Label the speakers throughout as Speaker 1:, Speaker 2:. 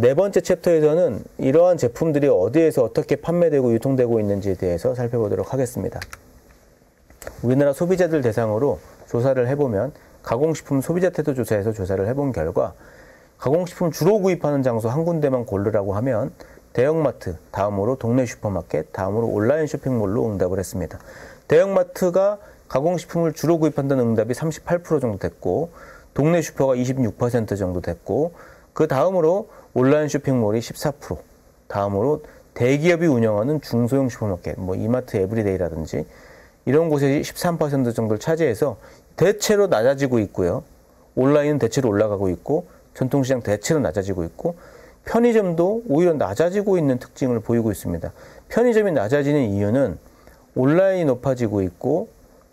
Speaker 1: 네 번째 챕터에서는 이러한 제품들이 어디에서 어떻게 판매되고 유통되고 있는지에 대해서 살펴보도록 하겠습니다. 우리나라 소비자들 대상으로 조사를 해보면 가공식품 소비자 태도 조사에서 조사를 해본 결과 가공식품 주로 구입하는 장소 한 군데만 고르라고 하면 대형마트, 다음으로 동네 슈퍼마켓, 다음으로 온라인 쇼핑몰로 응답을 했습니다. 대형마트가 가공식품을 주로 구입한다는 응답이 38% 정도 됐고 동네 슈퍼가 26% 정도 됐고 그 다음으로 온라인 쇼핑몰이 14%, 다음으로 대기업이 운영하는 중소형 슈퍼마켓, 뭐 이마트 에브리데이라든지 이런 곳에 13% 정도를 차지해서 대체로 낮아지고 있고요. 온라인은 대체로 올라가고 있고 전통시장 대체로 낮아지고 있고 편의점도 오히려 낮아지고 있는 특징을 보이고 있습니다. 편의점이 낮아지는 이유는 온라인이 높아지고 있고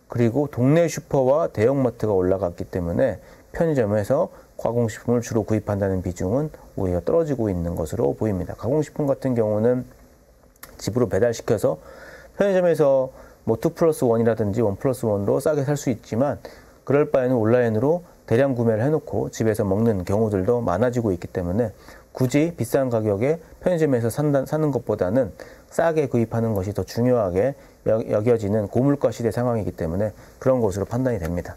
Speaker 1: 그리고 동네 슈퍼와 대형마트가 올라갔기 때문에 편의점에서 가공식품을 주로 구입한다는 비중은 오히려 떨어지고 있는 것으로 보입니다. 가공식품 같은 경우는 집으로 배달시켜서 편의점에서 뭐 2+1이라든지 1+1로 싸게 살 수 있지만 그럴 바에는 온라인으로 대량 구매를 해놓고 집에서 먹는 경우들도 많아지고 있기 때문에 굳이 비싼 가격에 편의점에서 사는 것보다는 싸게 구입하는 것이 더 중요하게 여겨지는 고물가 시대 상황이기 때문에 그런 것으로 판단이 됩니다.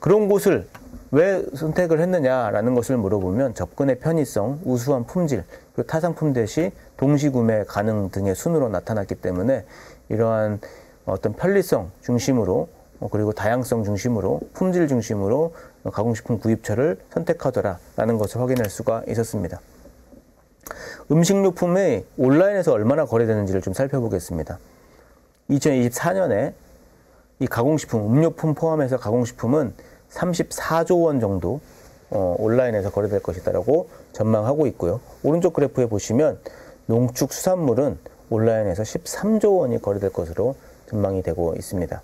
Speaker 1: 그런 곳을 왜 선택을 했느냐라는 것을 물어보면 접근의 편의성, 우수한 품질, 그리고 타상품 대시 동시구매 가능 등의 순으로 나타났기 때문에 이러한 어떤 편리성 중심으로 그리고 다양성 중심으로 품질 중심으로 가공식품 구입처를 선택하더라라는 것을 확인할 수가 있었습니다. 음식료품이 온라인에서 얼마나 거래되는지를 좀 살펴보겠습니다. 2024년에 이 가공식품, 음료품 포함해서 가공식품은 34조 원 정도 온라인에서 거래될 것이다라고 전망하고 있고요. 오른쪽 그래프에 보시면 농축수산물은 온라인에서 13조 원이 거래될 것으로 전망이 되고 있습니다.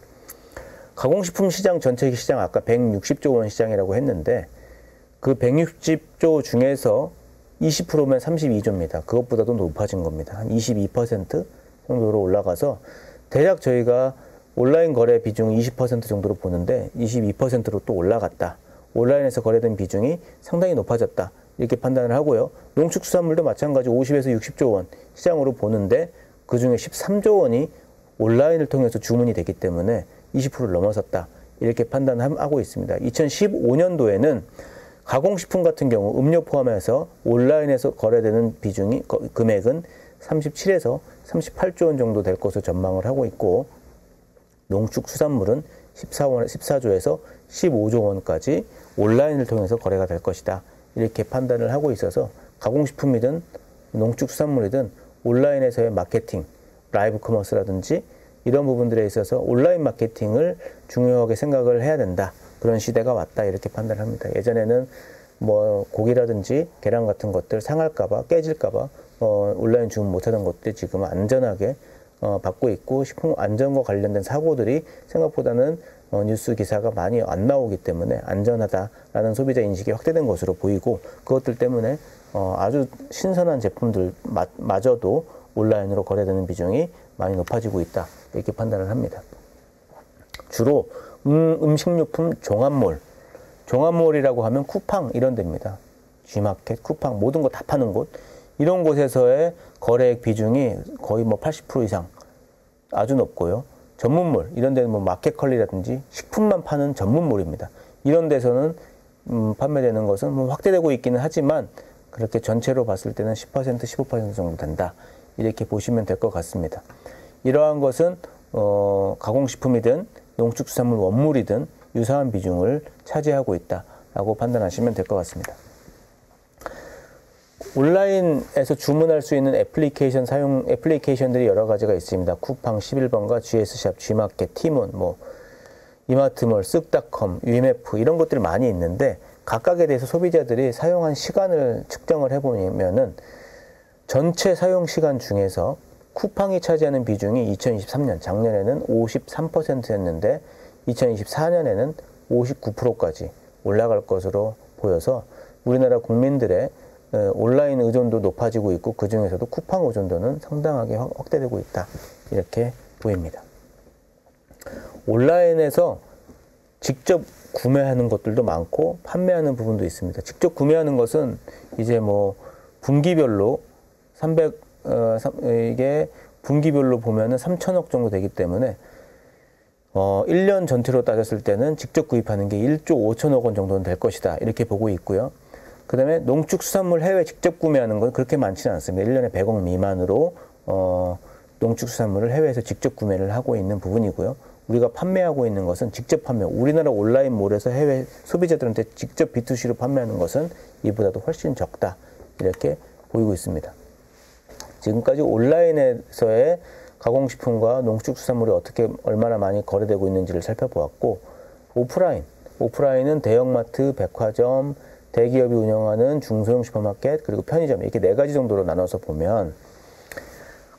Speaker 1: 가공식품 시장 전체 시장 아까 160조 원 시장이라고 했는데 그 160조 중에서 20%면 32조입니다. 그것보다도 높아진 겁니다. 한 22% 정도로 올라가서 대략 저희가 온라인 거래 비중 20% 정도로 보는데 22%로 또 올라갔다. 온라인에서 거래된 비중이 상당히 높아졌다. 이렇게 판단을 하고요. 농축수산물도 마찬가지 50에서 60조 원 시장으로 보는데 그중에 13조 원이 온라인을 통해서 주문이 됐기 때문에 20%를 넘어섰다. 이렇게 판단하고 있습니다. 2015년도에는 가공식품 같은 경우 음료 포함해서 온라인에서 거래되는 비중이 금액은 37에서 38조 원 정도 될 것으로 전망을 하고 있고 농축수산물은 14조에서 15조 원까지 온라인을 통해서 거래가 될 것이다. 이렇게 판단을 하고 있어서 가공식품이든 농축수산물이든 온라인에서의 마케팅, 라이브 커머스라든지 이런 부분들에 있어서 온라인 마케팅을 중요하게 생각을 해야 된다. 그런 시대가 왔다. 이렇게 판단을 합니다. 예전에는 뭐 고기라든지 계란 같은 것들 상할까봐 깨질까봐 온라인 주문 못하던 것들이 지금 안전하게 받고 있고 식품 안전과 관련된 사고들이 생각보다는 뉴스 기사가 많이 안 나오기 때문에 안전하다라는 소비자 인식이 확대된 것으로 보이고 그것들 때문에 아주 신선한 제품들 마저도 온라인으로 거래되는 비중이 많이 높아지고 있다. 이렇게 판단을 합니다. 주로 음식료품 종합몰이라고 하면 쿠팡 이런 데입니다. G마켓, 쿠팡 모든 거 다 파는 곳 이런 곳에서의 거래액 비중이 거의 뭐 80% 이상 아주 높고요. 전문몰 이런 데는 뭐 마켓컬리라든지 식품만 파는 전문몰입니다. 이런 데서는 판매되는 것은 뭐 확대되고 있기는 하지만 그렇게 전체로 봤을 때는 10%, 15% 정도 된다. 이렇게 보시면 될 것 같습니다. 이러한 것은 가공식품이든 농축수산물 원물이든 유사한 비중을 차지하고 있다라고 판단하시면 될 것 같습니다. 온라인에서 주문할 수 있는 애플리케이션들이 여러 가지가 있습니다. 쿠팡 11번가, GS샵, G마켓, 티몬, 이마트몰, 쓱닷컴, 위메프 이런 것들이 많이 있는데 각각에 대해서 소비자들이 사용한 시간을 측정을 해보면은 전체 사용 시간 중에서 쿠팡이 차지하는 비중이 2023년 작년에는 53%였는데 2024년에는 59%까지 올라갈 것으로 보여서 우리나라 국민들의 온라인 의존도 높아지고 있고 그 중에서도 쿠팡 의존도는 상당하게 확대되고 있다. 이렇게 보입니다. 온라인에서 직접 구매하는 것들도 많고 판매하는 부분도 있습니다. 직접 구매하는 것은 이제 분기별로 이게 분기별로 보면은 3천억 정도 되기 때문에 1년 전체로 따졌을 때는 직접 구입하는 게 1조 5천억 원 정도는 될 것이다. 이렇게 보고 있고요. 그 다음에 농축수산물 해외 직접 구매하는 건 그렇게 많지는 않습니다. 1년에 100억 미만으로 농축수산물을 해외에서 직접 구매를 하고 있는 부분이고요. 우리가 판매하고 있는 것은 직접 판매, 우리나라 온라인몰에서 해외 소비자들한테 직접 B2C로 판매하는 것은 이보다도 훨씬 적다. 이렇게 보이고 있습니다. 지금까지 온라인에서의 가공식품과 농축수산물이 어떻게 얼마나 많이 거래되고 있는지를 살펴보았고, 오프라인은 대형마트, 백화점, 대기업이 운영하는 중소형 슈퍼마켓, 그리고 편의점, 이렇게 4가지 정도로 나눠서 보면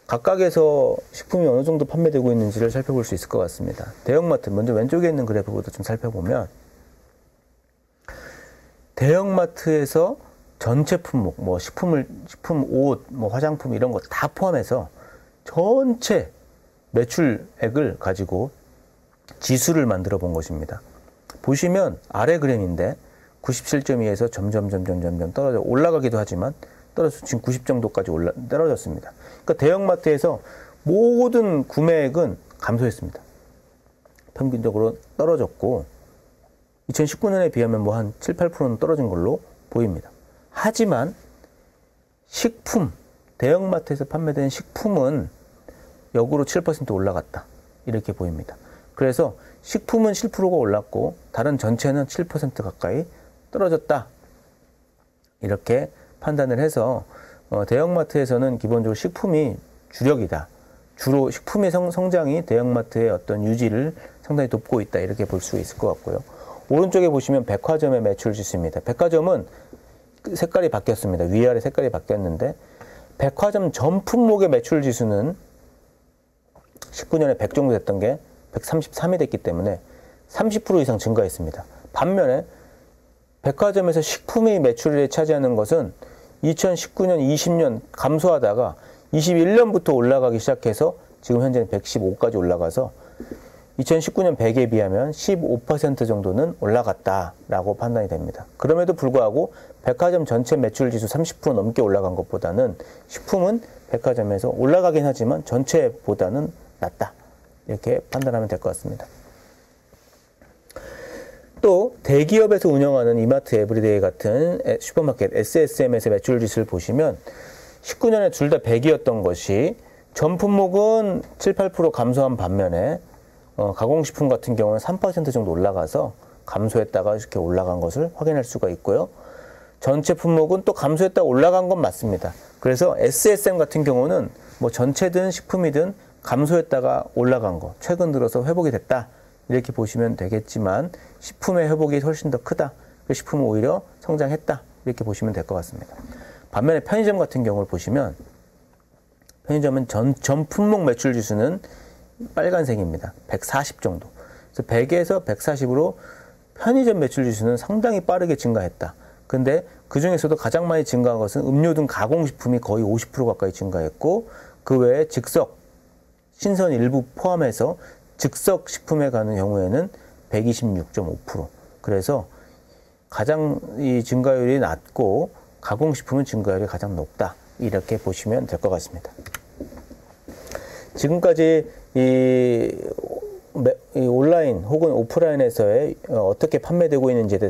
Speaker 1: 각각에서 식품이 어느 정도 판매되고 있는지를 살펴볼 수 있을 것 같습니다. 대형마트, 먼저 왼쪽에 있는 그래프부터 좀 살펴보면 대형마트에서 전체 품목, 식품, 옷, 화장품 이런 거 다 포함해서 전체 매출액을 가지고 지수를 만들어 본 것입니다. 보시면 아래 그램인데 97.2에서 점점 떨어져 올라가기도 하지만 떨어져 지금 90 정도까지 떨어졌습니다. 그러니까 대형마트에서 모든 구매액은 감소했습니다. 평균적으로 떨어졌고 2019년에 비하면 한 7, 8%는 떨어진 걸로 보입니다. 하지만 대형마트에서 판매되는 식품은 역으로 7% 올라갔다. 이렇게 보입니다. 그래서 식품은 7%가 올랐고 다른 전체는 7% 가까이 떨어졌다. 이렇게 판단을 해서 대형마트에서는 기본적으로 식품이 주력이다. 주로 식품의 성장이 대형마트의 어떤 유지를 상당히 돕고 있다. 이렇게 볼 수 있을 것 같고요. 오른쪽에 보시면 백화점의 매출 지수입니다. 백화점은 색깔이 바뀌었습니다. 위아래 색깔이 바뀌었는데 백화점 전 품목의 매출 지수는 19년에 100 정도 됐던 게 133이 됐기 때문에 30% 이상 증가했습니다. 반면에 백화점에서 식품의 매출을 차지하는 것은 2019년, 20년 감소하다가 21년부터 올라가기 시작해서 지금 현재는 115까지 올라가서 2019년 100에 비하면 15% 정도는 올라갔다라고 판단이 됩니다. 그럼에도 불구하고 백화점 전체 매출 지수 30% 넘게 올라간 것보다는 식품은 백화점에서 올라가긴 하지만 전체보다는 낮다. 이렇게 판단하면 될 것 같습니다. 또 대기업에서 운영하는 이마트 에브리데이 같은 슈퍼마켓 SSM에서 매출 지수를 보시면 19년에 둘 다 100이었던 것이 전 품목은 7, 8% 감소한 반면에 가공식품 같은 경우는 3% 정도 올라가서 감소했다가 이렇게 올라간 것을 확인할 수가 있고요. 전체 품목은 또 감소했다가 올라간 건 맞습니다. 그래서 SSM 같은 경우는 전체든 식품이든 감소했다가 올라간 거, 최근 들어서 회복이 됐다. 이렇게 보시면 되겠지만 식품의 회복이 훨씬 더 크다. 식품은 오히려 성장했다. 이렇게 보시면 될 것 같습니다. 반면에 편의점 같은 경우를 보시면 편의점은 전 품목 매출 지수는 빨간색입니다. 140 정도. 그래서 100에서 140으로 편의점 매출 지수는 상당히 빠르게 증가했다. 근데 그 중에서도 가장 많이 증가한 것은 음료 등 가공식품이 거의 50% 가까이 증가했고 그 외에 즉석, 신선 일부 포함해서 즉석 식품에 가는 경우에는 126.5%. 그래서 가장 이 증가율이 낮고 가공식품은 증가율이 가장 높다. 이렇게 보시면 될 것 같습니다. 지금까지 이 온라인 혹은 오프라인에서의 어떻게 판매되고 있는지에 대해서